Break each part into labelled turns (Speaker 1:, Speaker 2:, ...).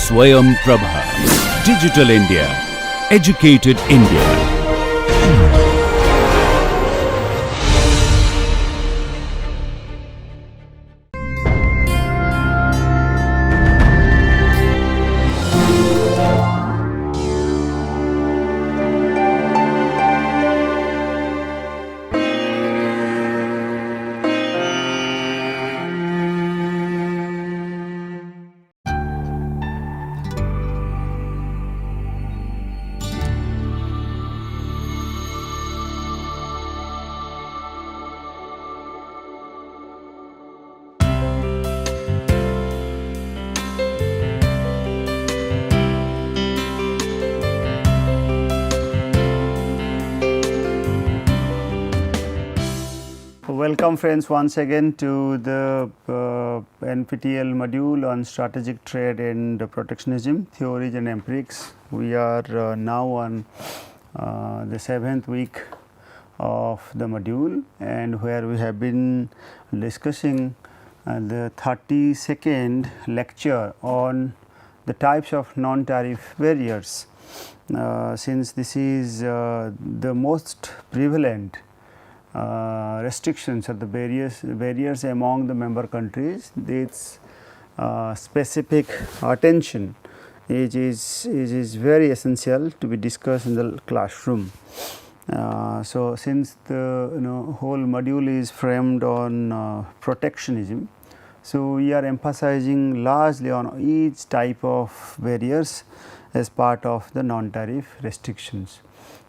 Speaker 1: Swayam Prabha. Digital India. Educated India.
Speaker 2: Welcome friends once again to the NPTEL module on strategic trade and protectionism, theories and empirics. We are now on the 7th week of the module, and where we have been discussing the 32nd lecture on the types of non-tariff barriers. Since this is the most prevalent restrictions or the barriers among the member countries, its specific attention is very essential to be discussed in the classroom. So, since the whole module is framed on protectionism, so we are emphasizing largely on each type of barriers as part of the non-tariff restrictions.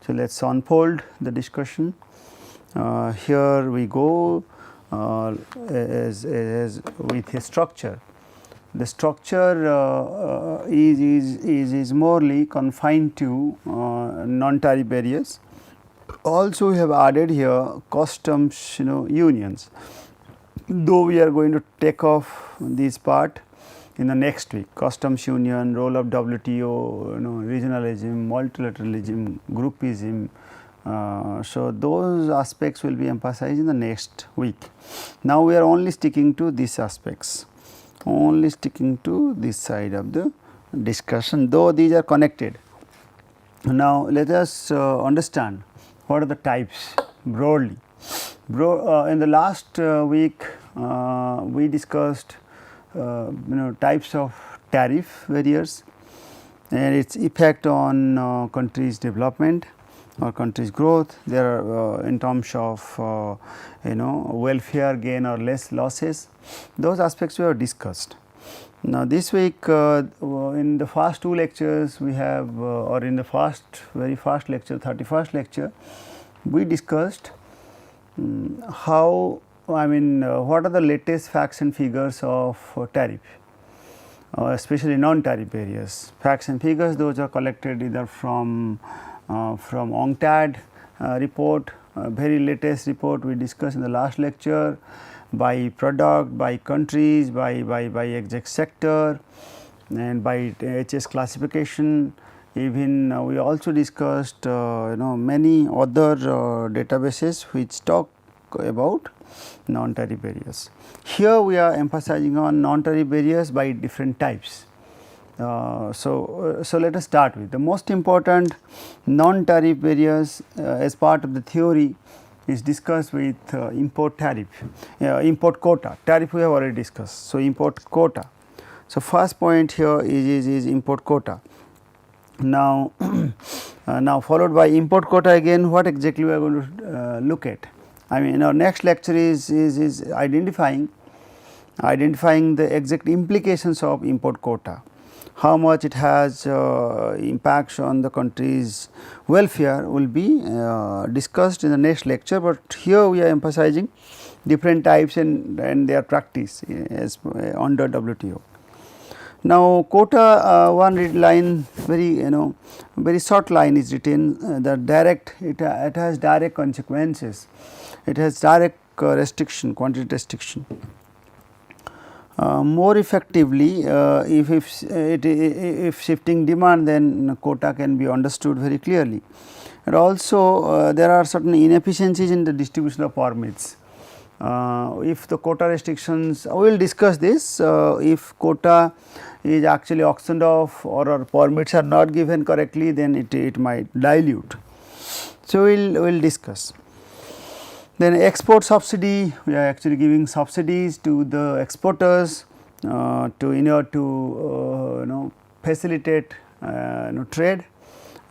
Speaker 2: So, let us unfold the discussion. Here we go as with a structure. The structure is morely confined to non-tariff barriers. Also, we have added here customs unions, though we are going to take off this part in the next week. Customs union, role of WTO, regionalism, multilateralism, groupism. So, those aspects will be emphasized in the next week. Now, we are only sticking to these aspects, only sticking to this side of the discussion, though these are connected. Now, let us understand what are the types broadly. In the last week, we discussed types of tariff barriers and its effect on countries' development or country's growth. There are in terms of welfare gain or less losses, those aspects we have discussed. Now, this week in the first two lectures we have or in the very first lecture, 31st lecture, we discussed what are the latest facts and figures of tariff, especially non-tariff barriers. Facts and figures, those are collected either from UNCTAD report, very latest report we discussed in the last lecture, by product, by countries, by exact sector, and by HS classification. Even we also discussed many other databases which talk about non-tariff barriers. Here we are emphasizing on non-tariff barriers by different types. So let us start with the most important non-tariff barriers as part of the theory is discussed with import tariff, import quota. Tariff we have already discussed. So, import quota. So, first point here is import quota. Now, now followed by import quota again, what exactly we are going to look at. I mean, our next lecture is identifying the exact implications of import quota. How much it has impacts on the country's welfare will be discussed in the next lecture, but here we are emphasizing different types and their practice as under WTO. Now, quota one line, very short line is written that direct, it has direct consequences, it has direct restriction, quantity restriction. More effectively, if shifting demand, then quota can be understood very clearly, and also there are certain inefficiencies in the distribution of permits. if the quota restrictions, we will discuss this, if quota is actually auctioned off or permits are not given correctly, then it might dilute. So, we will discuss. Then export subsidy, we are actually giving subsidies to the exporters to in order to facilitate trade,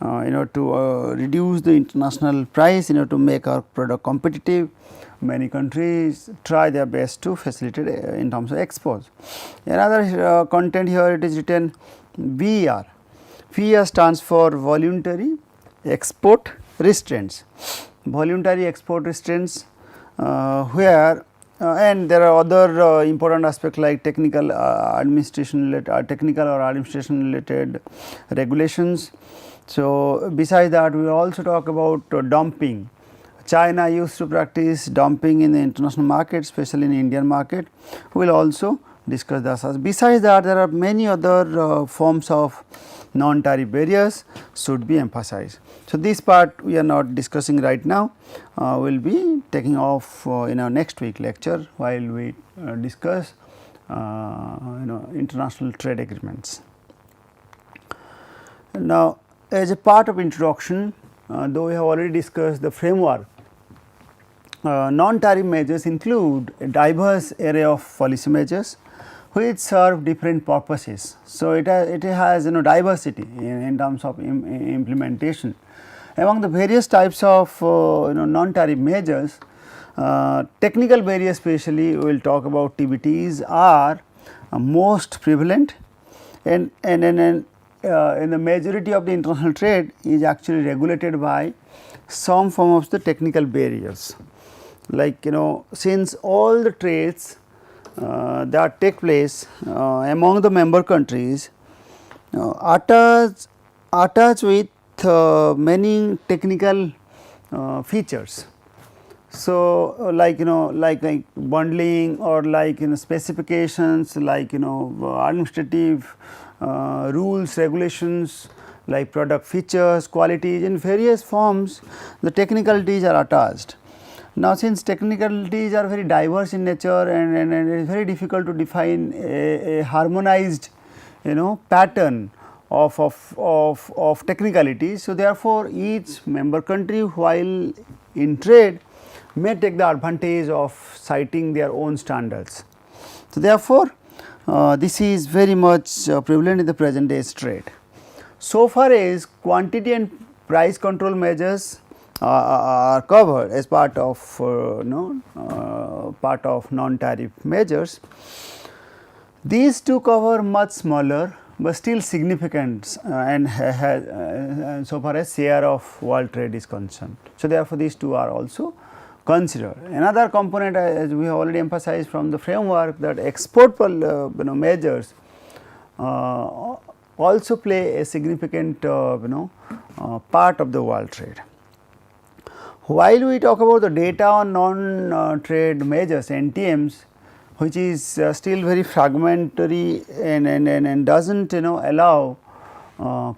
Speaker 2: in order to reduce the international price, in order to make our product competitive. Many countries try their best to facilitate in terms of exports. Another content here, it is written VER. VER stands for voluntary export restraints. Voluntary export restraints, where and there are other important aspects like technical administration related, technical or administration related regulations. So, besides that, we also talk about dumping. China used to practice dumping in the international market, especially in the Indian market. We will also discuss this. Besides that, there are many other forms of non-tariff barriers should be emphasized. So, this part we are not discussing right now, we will be taking off in our next week lecture, while we discuss international trade agreements. Now, as a part of introduction, though we have already discussed the framework, non-tariff measures include a diverse array of policy measures which serve different purposes. So, it has diversity in terms of implementation. Among the various types of non-tariff measures, technical barriers especially we will talk about TBTs are most prevalent, and in the majority of the international trade is actually regulated by some form of the technical barriers. Like since all the trades that take place among the member countries are attached with many technical features. So, like like bundling or like specifications, like administrative rules, regulations, like product features, qualities, in various forms the technicalities are attached. Now, since technicalities are very diverse in nature and it is very difficult to define a harmonized pattern of technicalities. So, therefore, each member country while in trade may take the advantage of citing their own standards. So, therefore, this is very much prevalent in the present day's trade. So far as quantity and price control measures are covered as part of non-tariff measures, these two cover much smaller but still significant and so far as share of world trade is concerned. So, therefore, these two are also considered. Another component, as we have already emphasized from the framework, that export measures also play a significant part of the world trade. While we talk about the data on non-trade measures NTMs, which is still very fragmentary and does not allow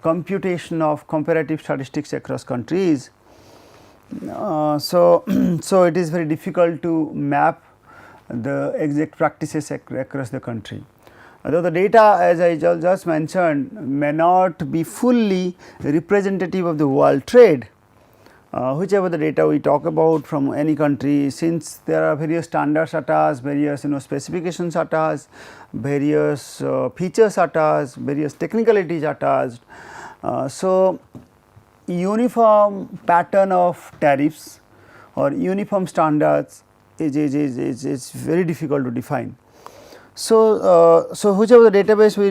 Speaker 2: computation of comparative statistics across countries. So, it is very difficult to map the exact practices across the country. Although the data, as I just mentioned, may not be fully representative of the world trade, whichever the data we talk about from any country, since there are various standards attached, various specifications attached, various features attached, various technicalities attached. So, uniform pattern of tariffs or uniform standards is very difficult to define. So, whichever the database we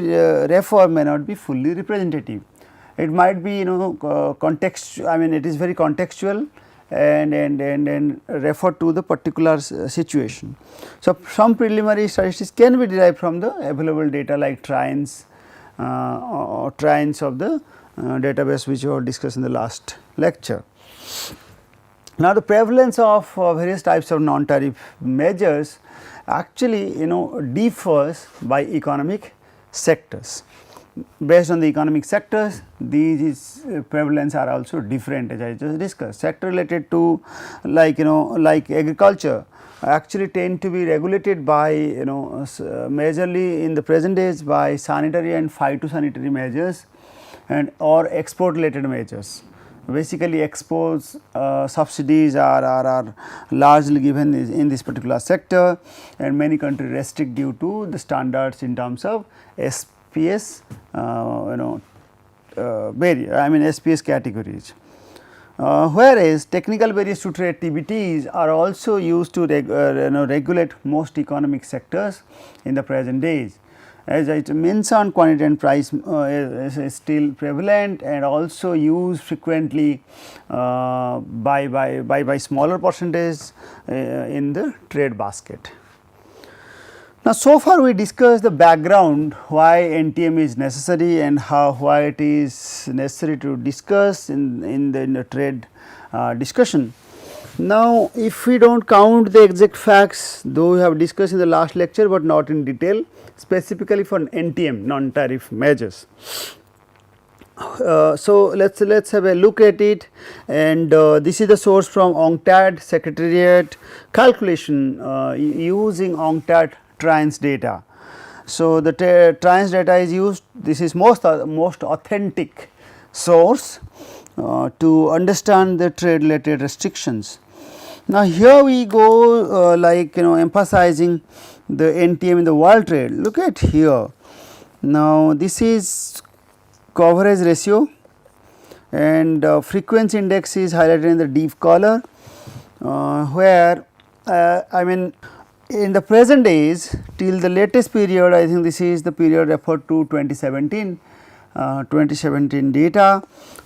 Speaker 2: refer may not be fully representative. It might be context, I mean it is very contextual and refer to the particular situation. So, some preliminary statistics can be derived from the available data like trends or trends of the database which we have discussed in the last lecture. Now, the prevalence of various types of non-tariff measures actually differs by economic sectors. Based on the economic sectors, these prevalence are also different, as I just discussed. Sector related to like like agriculture, actually tend to be regulated by majorly in the present days by sanitary and phytosanitary measures and or export related measures. Basically exports subsidies are largely given in this particular sector, and many countries restrict due to the standards in terms of SPS barrier, I mean SPS categories. Whereas technical barriers to trade TBTs are also used to regulate most economic sectors in the present days. As I mentioned, quantity and price is still prevalent and also used frequently by smaller percentage in the trade basket. Now, so far we discussed the background why NTM is necessary and why it is necessary to discuss in the trade discussion. Now, if we do not count the exact facts, though we have discussed in the last lecture, but not in detail, specifically for NTM, non-tariff measures. So, let us have a look at it, and this is the source from UNCTAD Secretariat calculation using UNCTAD TRANS data. So, the TRANS data is used, this is most authentic source to understand the trade related restrictions. Now, here we go emphasizing the NTM in the world trade. Look at here. Now, this is coverage ratio, and frequency index is highlighted in the deep color, where I mean in the present days till the latest period, I think this is the period referred to 2017 data,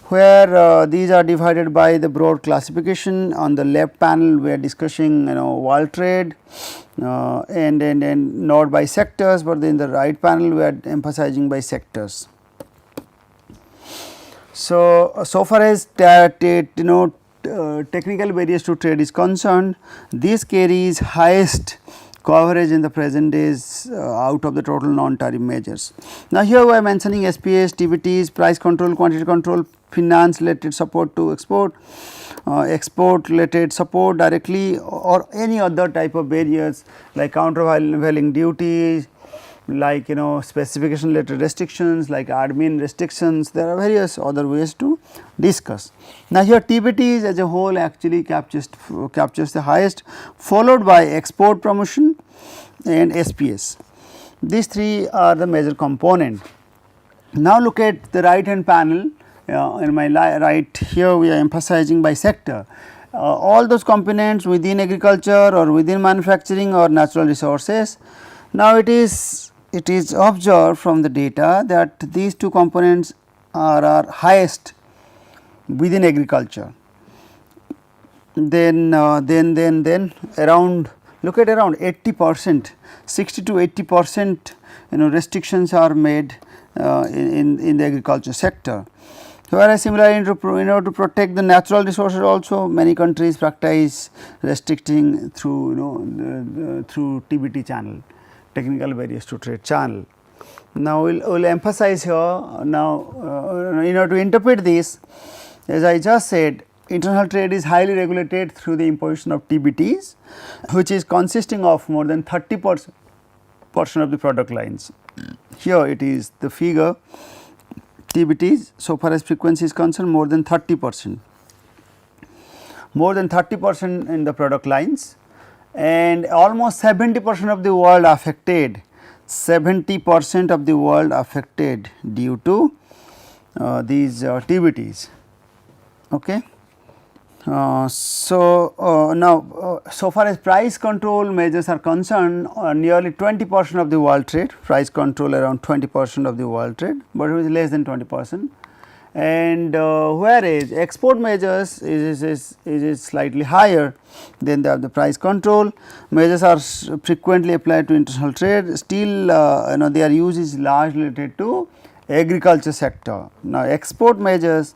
Speaker 2: where these are divided by the broad classification. On the left panel we are discussing world trade and not by sectors, but in the right panel we are emphasizing by sectors. So far as technical barriers to trade is concerned, this carries highest coverage in the present days out of the total non-tariff measures. Now, here we are mentioning SPS, TBTs, price control, quantity control, finance related support to export, export related support directly, or any other type of barriers like countervailing duties, like specification related restrictions, like admin restrictions. There are various other ways to discuss. Now, here TBTs as a whole actually captures the highest, followed by export promotion and SPS. These three are the major component. Now, look at the right hand panel. In my right here we are emphasizing by sector all those components within agriculture or within manufacturing or natural resources. Now, it is observed from the data that these two components are highest within agriculture. Then around, look at around 80%, 60 to 80% restrictions are made in the agriculture sector. Whereas similarly, in order to protect the natural resources also, many countries practice restricting through through TBT channel, technical barriers to trade channel. Now, we will emphasize here now in order to interpret this, as I just said, international trade is highly regulated through the imposition of TBTs, which is consisting of more than 30% of the product lines. Here it is the figure TBTs, so far as frequency is concerned, more than 30%, more than 30% in the product lines, and almost 70% of the world affected, 70% of the world affected due to these TBTs. Okay. Now, so far as price control measures are concerned, nearly 20% of the world trade, price control around 20% of the world trade, but it is less than 20%. And whereas export measures is slightly higher than the price control. Measures are frequently applied to international trade, still their use is largely related to agriculture sector. Now, export measures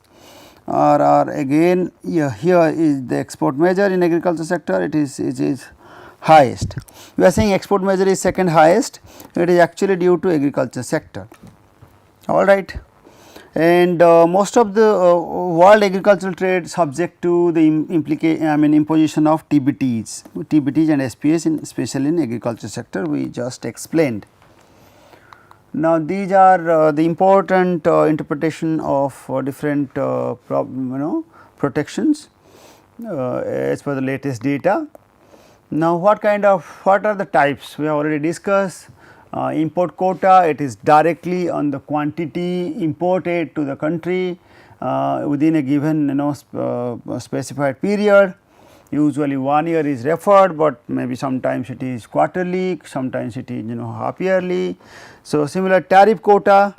Speaker 2: are again here is the export measure in agriculture sector, it is highest. We are saying export measure is second highest, it is actually due to agriculture sector. All right. and most of the world agricultural trade subject to the imposition of TBTs and SPS especially in agriculture sector we just explained. Now, these are the important interpretation of different protections as per the latest data. Now, what are the types we have already discussed. Import quota, it is directly on the quantity imported to the country within a given specified period. Usually 1 year is referred, but maybe sometimes it is quarterly, sometimes it is half yearly. So, similar tariff quota,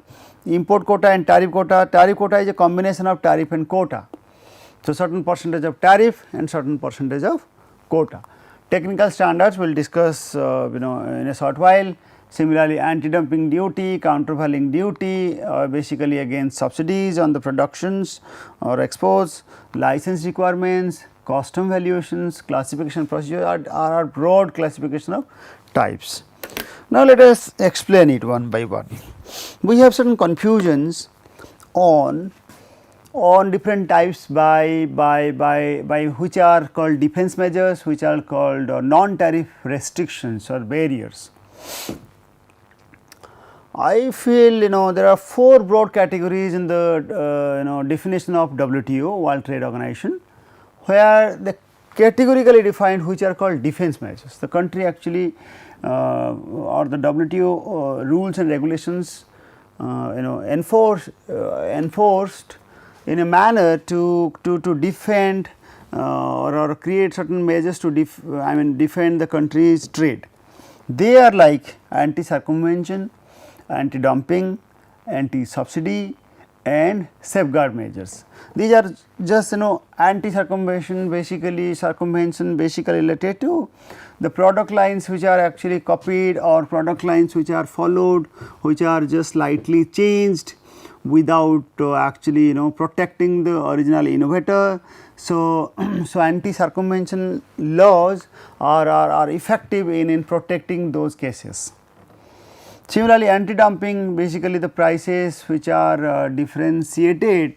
Speaker 2: import quota and tariff quota. Tariff quota is a combination of tariff and quota. So, certain percentage of tariff and certain percentage of quota. Technical standards we will discuss in a short while. Similarly, anti-dumping duty, countervailing duty basically against subsidies on the productions or exports, license requirements, custom valuations, classification procedure are broad classification of types. Now, let us explain it one by one. We have certain confusions on different types by which are called defense measures, which are called non-tariff restrictions or barriers. I feel there are 4 broad categories in the definition of WTO, World Trade Organization, where they categorically defined which are called defense measures. The country actually or the WTO rules and regulations enforced in a manner to defend or create certain measures to defend the country's trade. They are like anti-circumvention, anti-dumping, anti-subsidy and safeguard measures. These are just anti-circumvention basically related to the product lines which are actually copied or product lines which are followed, which are just slightly changed without actually protecting the original innovator. So, anti-circumvention laws are effective in protecting those cases. Similarly, anti-dumping basically the prices which are differentiated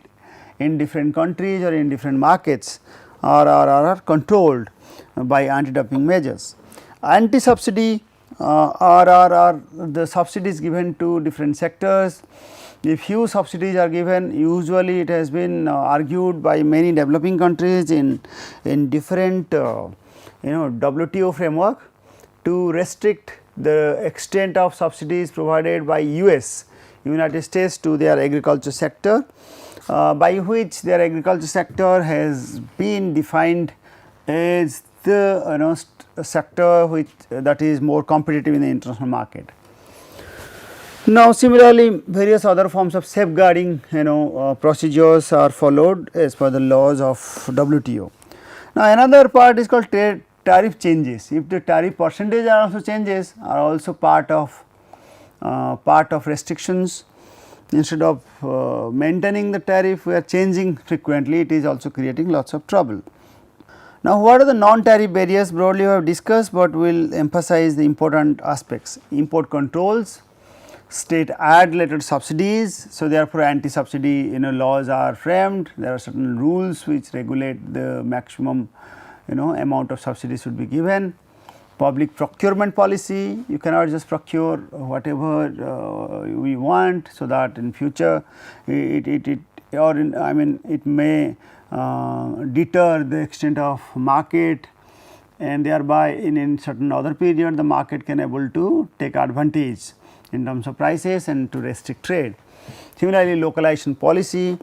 Speaker 2: in different countries or in different markets are controlled by anti-dumping measures. Anti-subsidy are the subsidies given to different sectors. If few subsidies are given, usually it has been argued by many developing countries in different WTO framework to restrict the extent of subsidies provided by United States to their agriculture sector, by which their agriculture sector has been defined as the sector which that is more competitive in the international market. Now, similarly, various other forms of safeguarding procedures are followed as per the laws of WTO. Now, another part is called tariff changes. If the tariff percentage are also changes are also part of restrictions. Instead of maintaining the tariff, we are changing frequently, it is also creating lots of trouble. Now, what are the non-tariff barriers? Broadly we have discussed, but we will emphasize the important aspects. Import controls, state aid related subsidies. So, therefore, anti-subsidy laws are framed. There are certain rules which regulate the maximum amount of subsidy should be given. Public procurement policy, you cannot just procure whatever we want, so that in future it may deter the extent of market, and thereby in certain other period the market can able to take advantage in terms of prices and to restrict trade. Similarly, localization policy,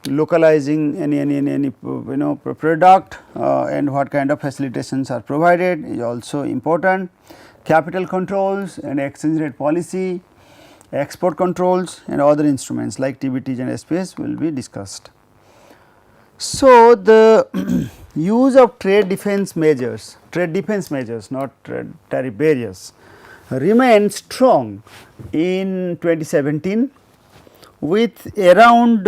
Speaker 2: localizing any product and what kind of facilitations are provided is also important. Capital controls and exchange rate policy, export controls and other instruments like TBTs and SPS will be discussed. So, the use of trade defense measures not tariff barriers remained strong in 2017 with around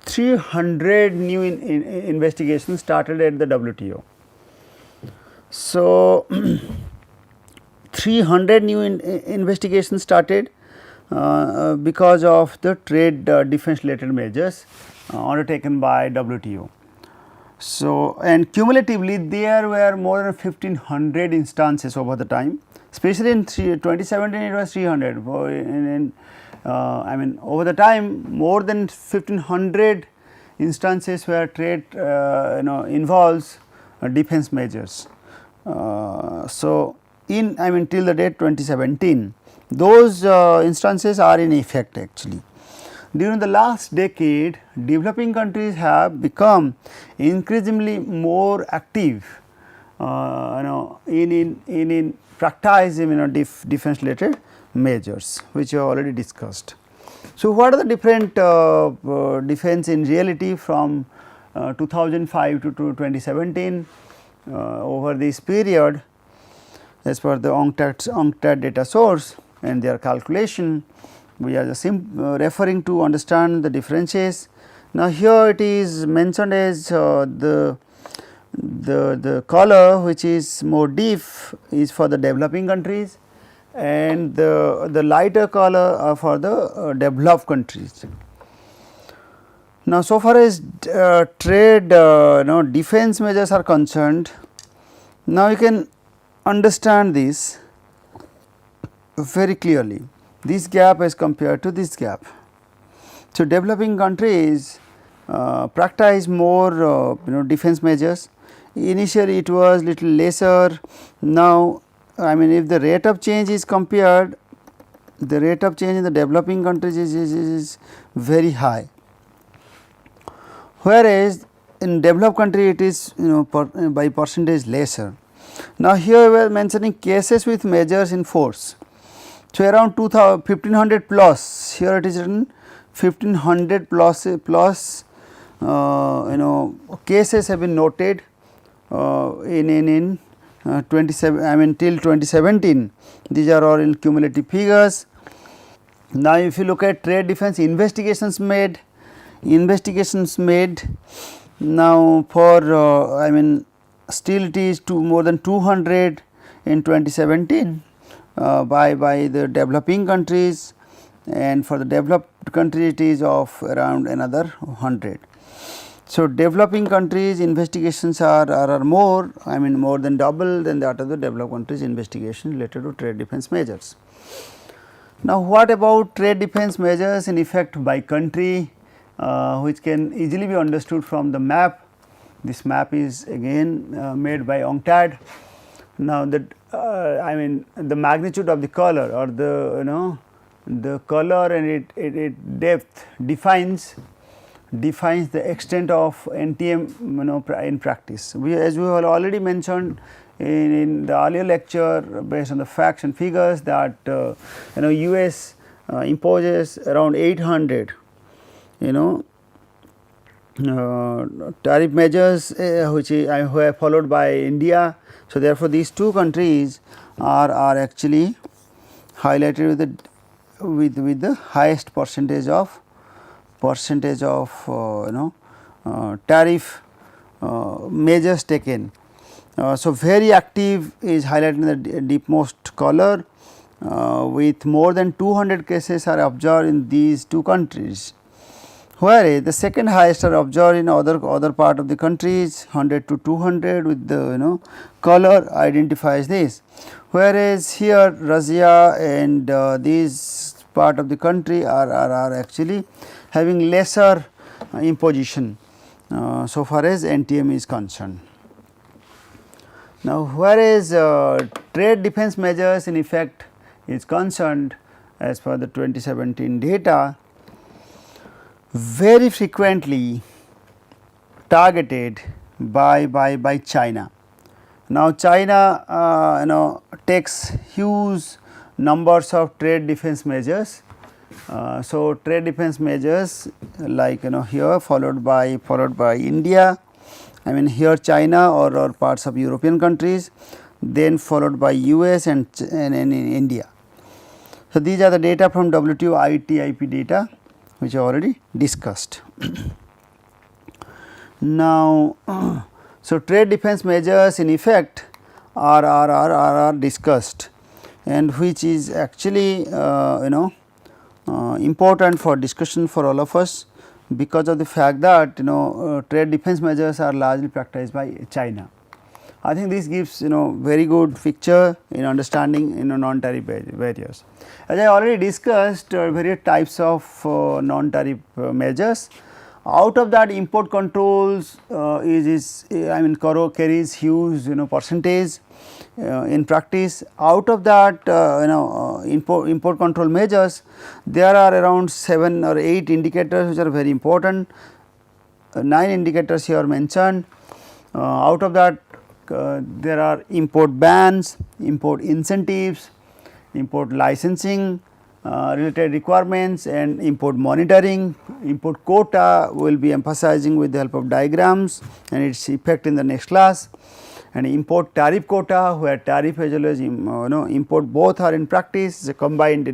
Speaker 2: 300 new investigations started at the WTO. So, 300 new investigations started, because of the trade defense related measures undertaken by WTO. So, and cumulatively there were more than 1500 instances over the time, especially in 2017 it was 300. I mean over the time more than 1500 instances where trade involves defense measures. So, in I mean till the date 2017 those instances are in effect actually. During the last decade, developing countries have become increasingly more active in practicing defense related measures which we have already discussed. So, what are the different defense in reality from 2005 to 2017 over this period as per the UNCTAD data source and their calculation. We are just referring to understand the differences. Now, here it is mentioned as the color which is more deep is for the developing countries and the lighter color are for the developed countries. Now, so far as trade defense measures are concerned, now you can understand this very clearly, this gap as compared to this gap. So, developing countries practice more defense measures. Initially it was little lesser. Now, I mean if the rate of change is compared, the rate of change in the developing countries is very high, whereas in developed country it is by percentage lesser. Now, here we are mentioning cases with measures in force. So, around 1500 plus, here it is written 1500 plus cases have been noted in 27 I mean till 2017. These are all in cumulative figures. Now, if you look at trade defense investigations made now for I mean still it is more than 200 in 2017 by the developing countries, and for the developed countries it is of around another 100. So, developing countries investigations are more, I mean more than double than that of the developed countries investigation related to trade defense measures. Now, what about trade defense measures in effect by country which can easily be understood from the map. This map is again made by UNCTAD. Now, that I mean the magnitude of the color or the the color and it depth defines the extent of NTM in practice. As we have already mentioned in the earlier lecture based on the facts and figures that US imposes around 800 tariff measures which are followed by India. So, therefore, these two countries are actually highlighted with the highest percentage of tariff measures taken. So, very active is highlighted in the deepmost color with more than 200 cases are observed in these two countries, whereas the second highest are observed in other part of the countries 100 to 200 with the color identifies this, whereas here Russia and these part of the country are actually having lesser imposition so far as NTM is concerned. Now, whereas trade defense measures in effect is concerned as per the 2017 data, very frequently targeted by China. Now, China takes huge numbers of trade defense measures. So, trade defense measures like here followed by India, I mean here China or parts of European countries, then followed by US and in India. So, these are the data from WTO ITIP data which I already discussed. Now, so trade defense measures in effect are discussed and which is actually important for discussion for all of us, because of the fact that trade defense measures are largely practiced by China. I think this gives very good picture in understanding non-tariff barriers. As I already discussed various types of non-tariff measures. Out of that, import controls carries huge percentage in practice. Out of that import control measures, there are around 7 or 8 indicators which are very important. 9 indicators here mentioned. Out of that there are import bans, import incentives, import licensing related requirements, and import monitoring. Import quota will be emphasizing with the help of diagrams and its effect in the next class. And import tariff quota, where tariff as well as import both are in practice, the combined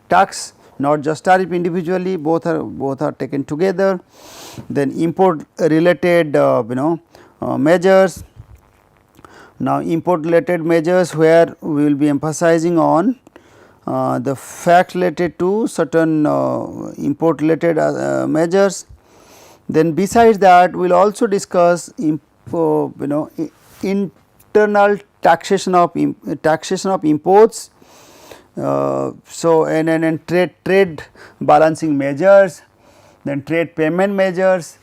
Speaker 2: tax, not just tariff individually, both are taken together. Then import related measures. Now, import related measures, where we will be emphasizing on the facts related to certain import related measures. Then besides that, we will also discuss internal taxation of imports. And trade balancing measures, then trade payment measures.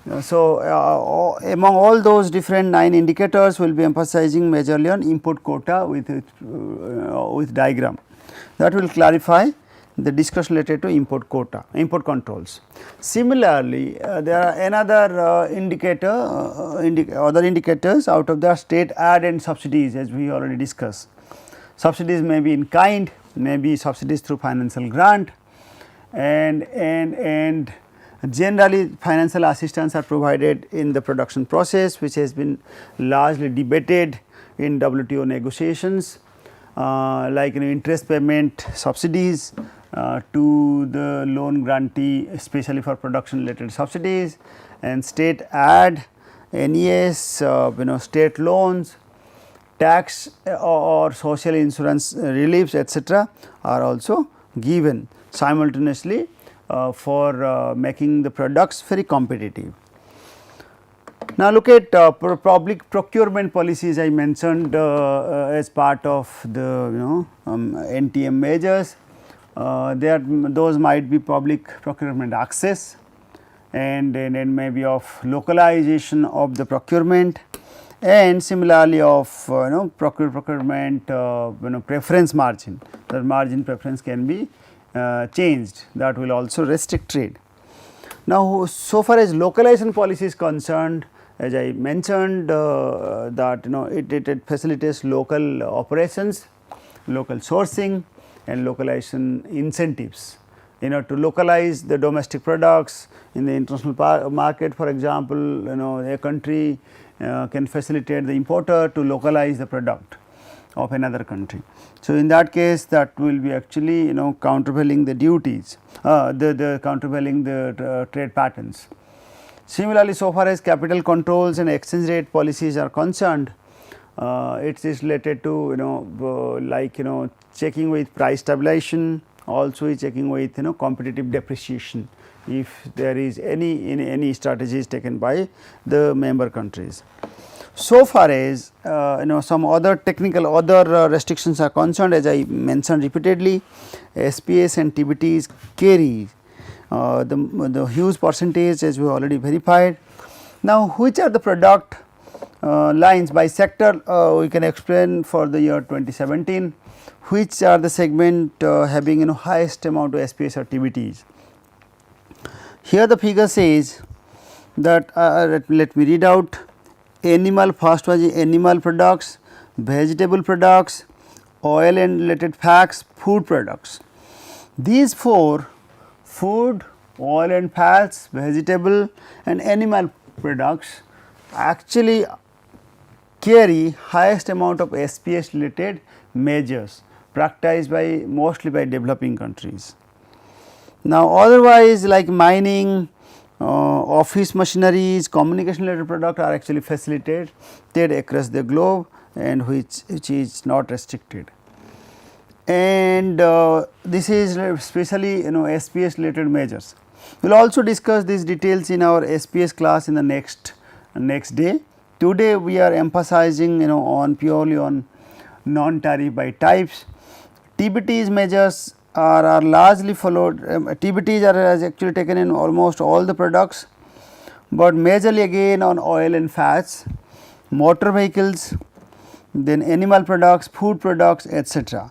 Speaker 2: Among all those different 9 indicators, we will be emphasizing majorly on import quota with diagram. That will clarify the discussion related to import quota, import controls. Similarly, there are another other indicators out of the state aid and subsidies, as we already discussed. Subsidies may be in kind, may be subsidies through financial grant, and generally financial assistance are provided in the production process, which has been largely debated in WTO negotiations, like interest payment subsidies to the loan grantee, especially for production related subsidies, and state aid, NES, state loans, tax or social insurance reliefs, etc., are also given simultaneously for making the products very competitive. Now, look at public procurement policies I mentioned as part of the NTM measures. Those might be public procurement access, and maybe of localization of the procurement, and similarly of procurement preference margin. The margin preference can be changed, that will also restrict trade. Now, so far as localization policy is concerned, as I mentioned that it facilitates local operations, local sourcing, and localization incentives to localize the domestic products in the international market. For example, a country can facilitate the importer to localize the product of another country. So, in that case, that will be actually countervailing the duties, the countervailing the trade patterns. Similarly, so far as capital controls and exchange rate policies are concerned, it is related to checking with price stabilization, also checking with competitive depreciation, if there is any strategies taken by the member countries. So far as some other technical restrictions are concerned, as I mentioned repeatedly, SPS and TBTs carry the huge percentage, as we already verified. Now, which are the product lines by sector, we can explain for the year 2017, which are the segment having highest amount of SPS or TBTs. Here the figure says that let me read out. Animal, first was animal products, vegetable products, oil and related fats, food products. These 4, food, oil and fats, vegetable and animal products, actually carry highest amount of SPS related measures practiced by mostly by developing countries. Now, otherwise like mining, office machineries, communication related product are actually facilitated across the globe, and which is not restricted. and this is especially SPS related measures. We will also discuss these details in our SPS class in the next day. Today we are emphasizing on purely on non-tariff by types. TBTs measures are largely followed. TBTs are actually taken in almost all the products, but majorly again on oil and fats, motor vehicles, then animal products, food products, etc.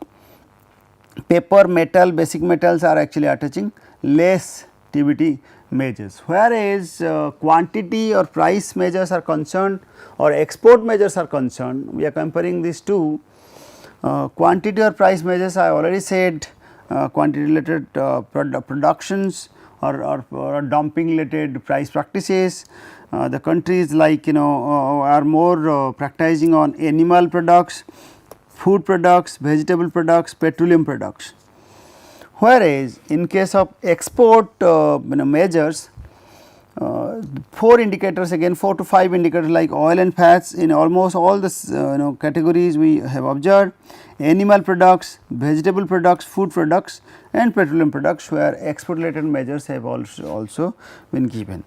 Speaker 2: Paper, metal, basic metals are actually attaching less TBT measures, whereas quantity or price measures are concerned or export measures are concerned. We are comparing these two. Quantity or price measures, I already said, quantity related productions or dumping related price practices. The countries like are more practicing on animal products, food products, vegetable products, petroleum products. Whereas in case of export measures, 4 indicators, again 4 to 5 indicators like oil and fats in almost all the categories we have observed, animal products, vegetable products, food products and petroleum products, where export related measures have also been given.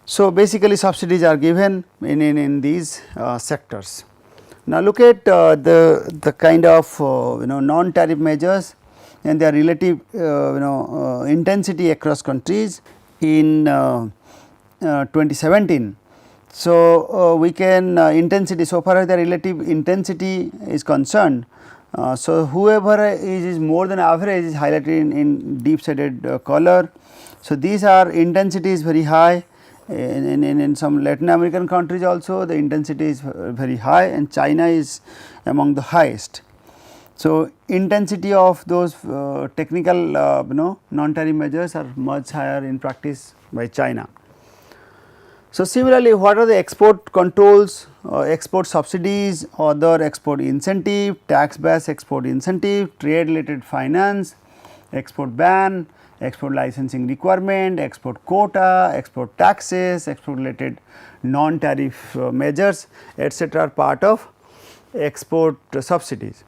Speaker 2: So, basically subsidies are given in these sectors. Now, look at the kind of non-tariff measures and their relative intensity across countries in 2017. So, we can intensity, so far as the relative intensity is concerned. So, whoever is more than average is highlighted in deep shaded color. So, these are intensity is very high. In some Latin American countries also the intensity is very high, and China is among the highest. So, intensity of those technical non-tariff measures are much higher in practice by China. So, similarly, what are the export controls, export subsidies, other export incentive, tax based export incentive, trade related finance, export ban, export licensing requirement, export quota, export taxes, export related non-tariff measures, etc. are part of export subsidies.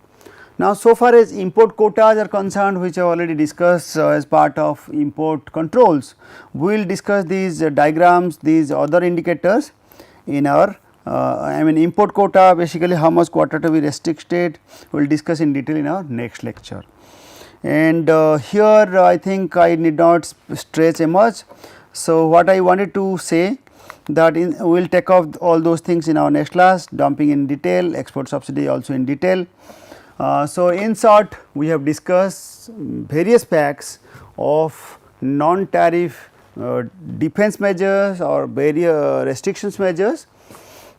Speaker 2: Now, so far as import quotas are concerned, which I have already discussed as part of import controls, we will discuss these diagrams, these other indicators in our import quota, basically how much quota to be restricted, we will discuss in detail in our next lecture. And here I think I need not stretch much. So, what I wanted to say that we will take off all those things in our next class, dumping in detail, export subsidy also in detail. So, in short, we have discussed various facts of non-tariff defense measures or various restrictions measures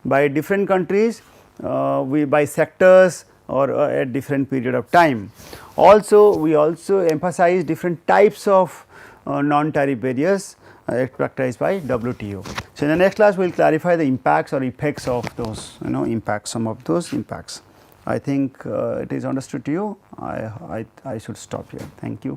Speaker 2: by different countries, by sectors or at different period of time. Also, we also emphasize different types of non-tariff barriers characterized by WTO. So, in the next class we will clarify the impacts or effects of those impacts, some of those impacts. I think it is understood to you. I should stop here. Thank you.